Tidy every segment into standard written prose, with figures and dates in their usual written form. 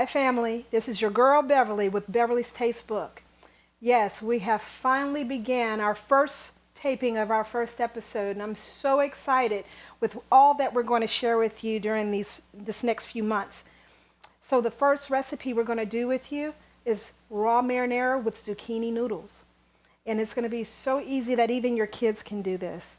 family. This is your girl Beverly with Beverly's Taste Book. Yes, we have finally began our first taping of our first episode, and I'm so excited with all that we're going to share with you during this next few months. So the first recipe we're going to do with you is raw marinara with zucchini noodles. And it's going to be so easy that even your kids can do this.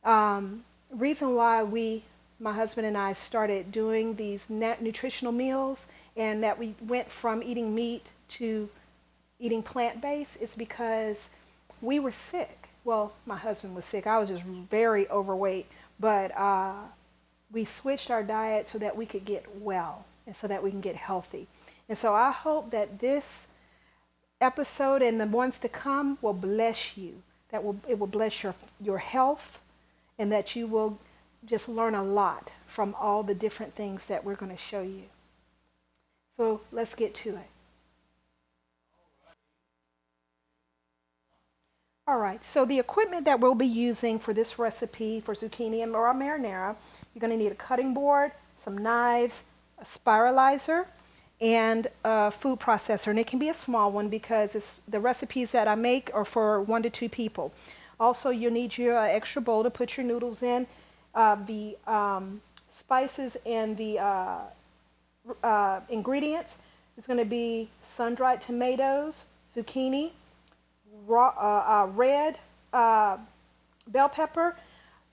Reason why my husband and I started doing these nutritional meals and that we went from eating meat to eating plant-based is because we were sick. Well, my husband was sick. I was just very overweight. But we switched our diet so that we could get well and so that we can get healthy. And so I hope that this episode and the ones to come will bless you. It will bless your health, and that you will just learn a lot from all the different things that we're going to show you. So let's get to it. All right, so the equipment that we'll be using for this recipe for zucchini and raw marinara, you're going to need a cutting board, some knives, a spiralizer, and a food processor. And it can be a small one because the recipes that I make are for 1 to 2 people. Also, you'll need your extra bowl to put your noodles in. The spices and the ingredients is going to be sun-dried tomatoes, zucchini, red bell pepper.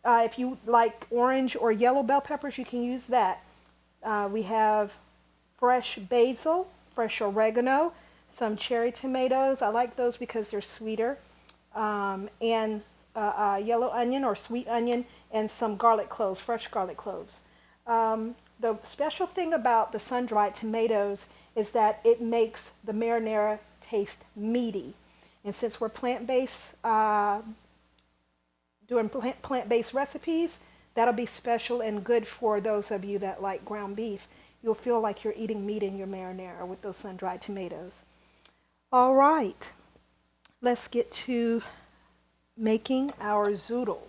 If you like orange or yellow bell peppers, you can use that. We have fresh basil, fresh oregano, some cherry tomatoes. I like those because they're sweeter. And yellow onion or sweet onion, and some garlic cloves, fresh garlic cloves. The special thing about the sun-dried tomatoes is that it makes the marinara taste meaty. And since we're plant-based, doing plant-based recipes, that'll be special and good for those of you that like ground beef. You'll feel like you're eating meat in your marinara with those sun-dried tomatoes. All right, let's get to making our zoodles.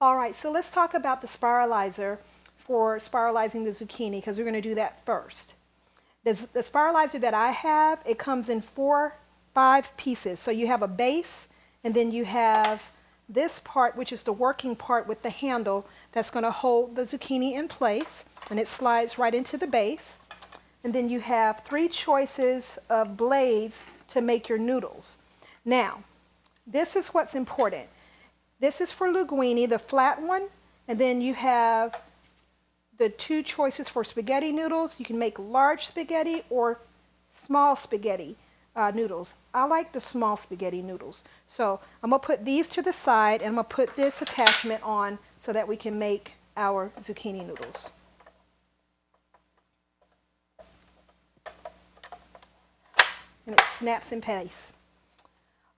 All right, so let's talk about the spiralizer for spiralizing the zucchini, because we're going to do that first. The spiralizer that I have, it comes in 5 pieces. So you have a base, and then you have this part, which is the working part with the handle that's going to hold the zucchini in place, and it slides right into the base. And then you have 3 choices of blades to make your noodles. Now, this is what's important. This is for linguine, the flat one, and then you have the 2 choices for spaghetti noodles. You can make large spaghetti or small spaghetti noodles. I like the small spaghetti noodles. So I'm going to put these to the side, and I'm going to put this attachment on so that we can make our zucchini noodles. And it snaps in place.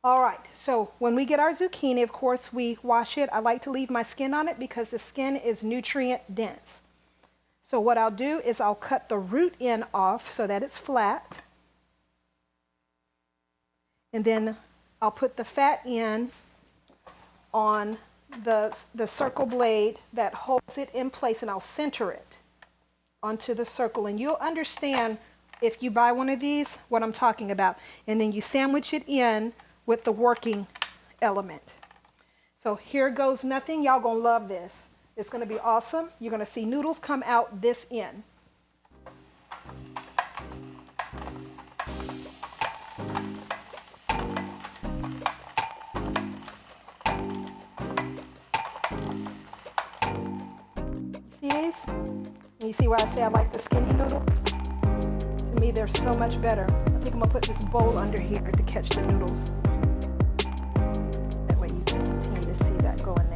All right, so when we get our zucchini, of course, we wash it. I like to leave my skin on it because the skin is nutrient dense. So what I'll do is I'll cut the root end off so that it's flat. And then I'll put the fat end on the circle blade that holds it in place, and I'll center it onto the circle. And you'll understand if you buy one of these what I'm talking about. And then you sandwich it in with the working element. So here goes nothing. Y'all gonna love this. It's gonna be awesome. You're gonna see noodles come out this end. See these? And you see why I say I like the skinny noodle? To me, they're so much better. I think I'm gonna put this bowl under here to catch the noodles. That way you can continue to see that go in there.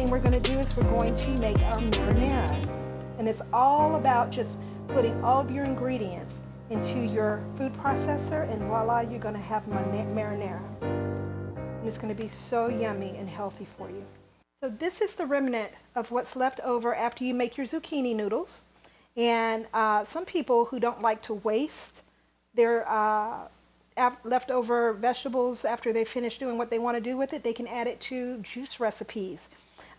thing we're going to do is we're going to make our marinara. And it's all about just putting all of your ingredients into your food processor, and voila, you're going to have marinara. And it's going to be so yummy and healthy for you. So this is the remnant of what's left over after you make your zucchini noodles. And some people who don't like to waste their leftover vegetables after they finish doing what they want to do with it, they can add it to juice recipes.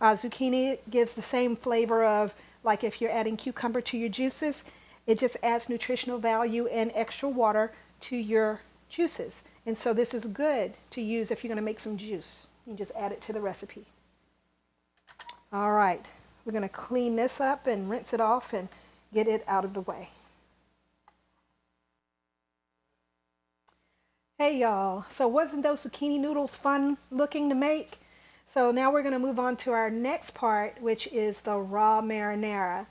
Zucchini gives the same flavor of, like if you're adding cucumber to your juices, it just adds nutritional value and extra water to your juices. And so this is good to use if you're going to make some juice. You just add it to the recipe. All right, we're going to clean this up and rinse it off and get it out of the way. Hey y'all, so wasn't those zucchini noodles fun looking to make? So now we're going to move on to our next part, which is the raw marinara.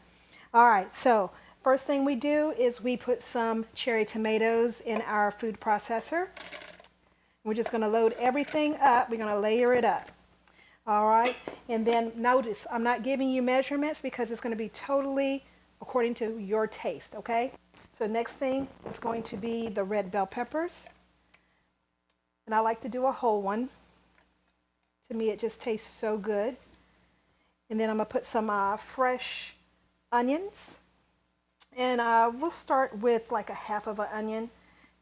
All right, so first thing we do is we put some cherry tomatoes in our food processor. We're just going to load everything up. We're going to layer it up. All right, and then notice I'm not giving you measurements because it's going to be totally according to your taste, okay? So next thing is going to be the red bell peppers. And I like to do a whole one. To me, it just tastes so good. And then I'm going to put some fresh onions. And we'll start with like a half of an onion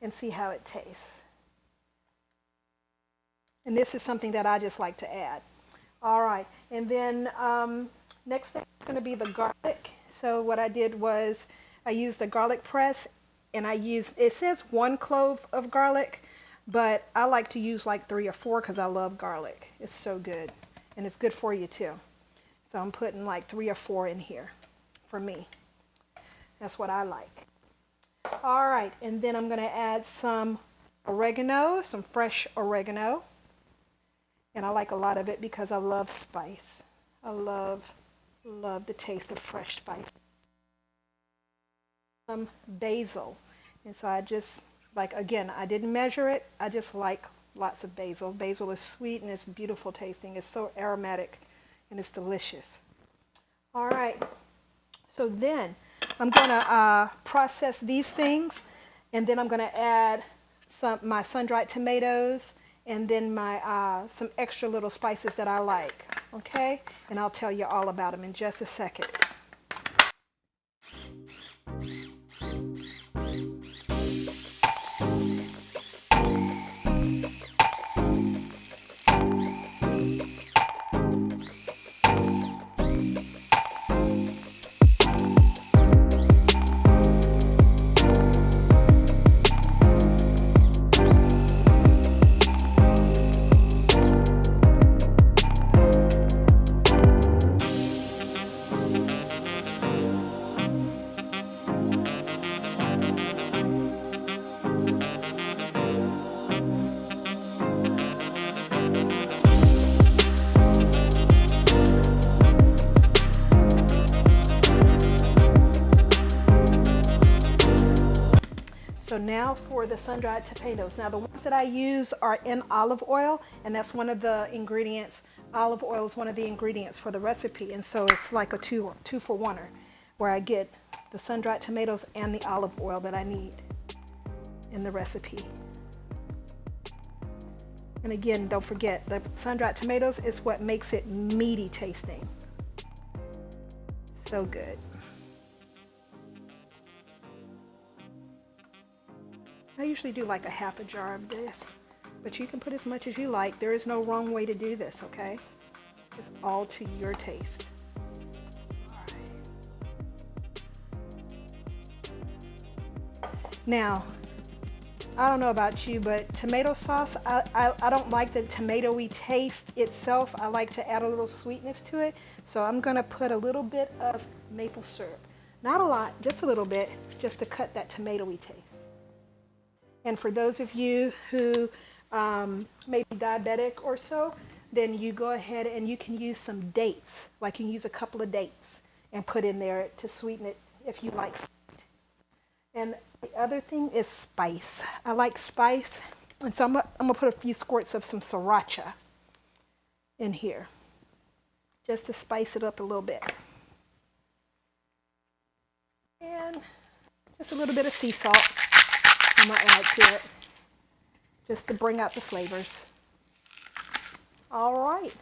and see how it tastes. And this is something that I just like to add. All right. And then next thing is going to be the garlic. So what I did was I used a garlic press, and it says 1 clove of garlic, but I like to use like 3 or 4 because I love garlic. It's so good, and it's good for you too. So I'm putting like 3 or 4 in here for me. That's what I like. All right, and then I'm going to add some oregano, some fresh oregano. And I like a lot of it because I love spice. I love the taste of fresh spice. Some basil. And so I just, like, again, I didn't measure it. I just like lots of basil. Basil is sweet and it's beautiful tasting. It's so aromatic and it's delicious. All right. So then I'm going to process these things, and then I'm going to add my sun-dried tomatoes, and then my some extra little spices that I like, okay? And I'll tell you all about them in just a second. So now for the sun-dried tomatoes. Now the ones that I use are in olive oil, and that's one of the ingredients. Olive oil is one of the ingredients for the recipe, and so it's like a two for one-er, where I get the sun-dried tomatoes and the olive oil that I need in the recipe. And again, don't forget, the sun-dried tomatoes is what makes it meaty tasting. So good. I usually do like a half a jar of this, but you can put as much as you like. There is no wrong way to do this, okay? It's all to your taste. All right. Now, I don't know about you, but tomato sauce, I don't like the tomatoey taste itself. I like to add a little sweetness to it. So I'm going to put a little bit of maple syrup. Not a lot, just a little bit, just to cut that tomatoey taste. And for those of you who may be diabetic or so, then you go ahead and you can use some dates. Like you can use a couple of dates and put in there to sweeten it if you like sweet. And the other thing is spice. I like spice. And so I'm going to put a few squirts of some sriracha in here. just to spice it up a little bit. And just a little bit of sea salt I'm going to add to it just to bring out the flavors. All right,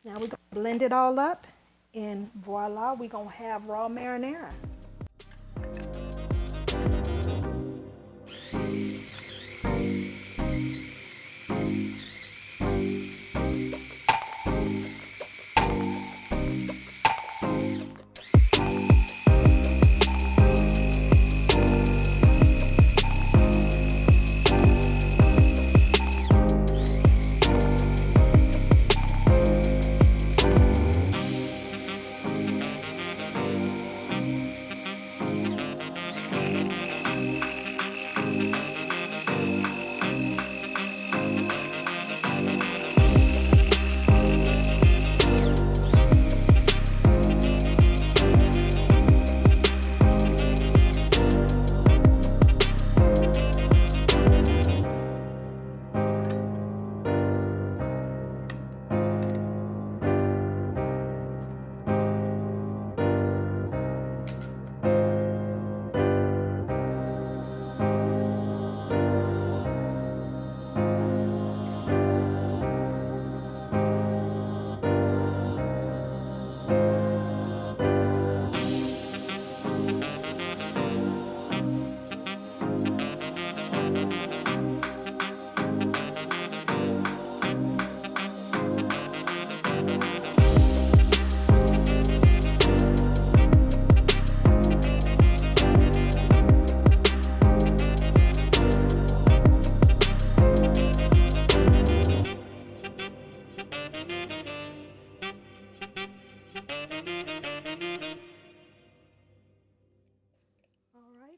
now we're going to blend it all up, and voila, we're going to have raw marinara.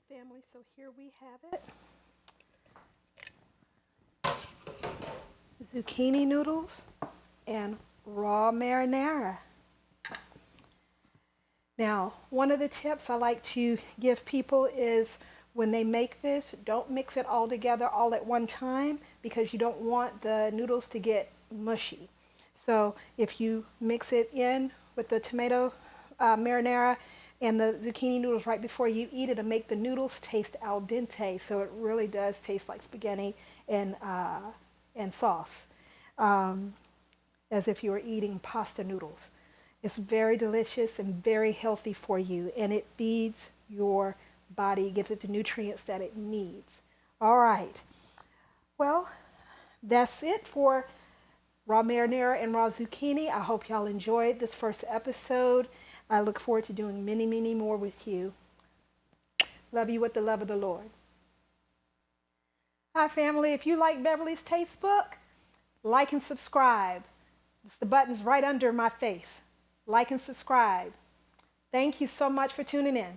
Family, so here we have it. Zucchini noodles and raw marinara. Now, one of the tips I like to give people is when they make this, don't mix it all together all at one time because you don't want the noodles to get mushy. So if you mix it in with the tomato marinara and the zucchini noodles right before you eat it, to make the noodles taste al dente, so it really does taste like spaghetti and sauce, as if you were eating pasta noodles. It's very delicious and very healthy for you, and it feeds your body, gives it the nutrients that it needs. All right, well, that's it for raw marinara and raw zucchini. I hope y'all enjoyed this first episode. I look forward to doing many, many more with you. Love you with the love of the Lord. Hi, family. If you like Beverly's Taste Book, like and subscribe. It's the buttons right under my face. Like and subscribe. Thank you so much for tuning in.